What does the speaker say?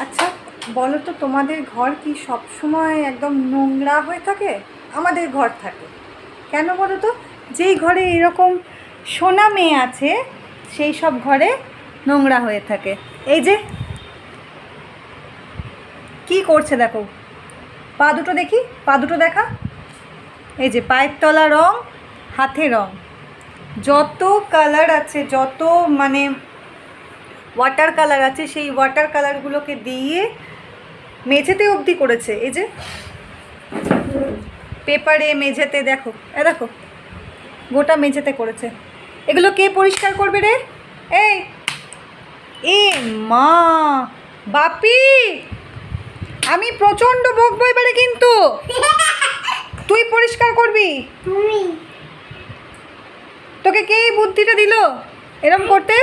আচ্ছা বলো তো, তোমাদের ঘর কি সব সময় একদম নোংরা হয়ে থাকে? আমাদের ঘর থাকে কেন বলো তো? যেই ঘরে এরকম সোনা মেয়ে আছে সেই সব ঘরে নোংরা হয়ে থাকে। এই যে কি করছে দেখো, পা দুটো দেখি, পা দুটো দেখা। এই যে পায়ের তলা রং, হাতে রং, যত কালার আছে, যত মানে ওয়াটার কালার আছে, সেই ওয়াটার কালারগুলোকে দিয়ে মেঝেতে অবধি করেছে। এই যে পেপারে, মেঝেতে, দেখো এ দেখো গোটা মেঝেতে করেছে। এগুলো কে পরিষ্কার করবে রে? এই এ মা, বাপি, আমি প্রচণ্ড বকবো এবারে কিন্তু। তুই পরিষ্কার করবি? তোকে কে এই বুদ্ধিটা দিল এরম করতে?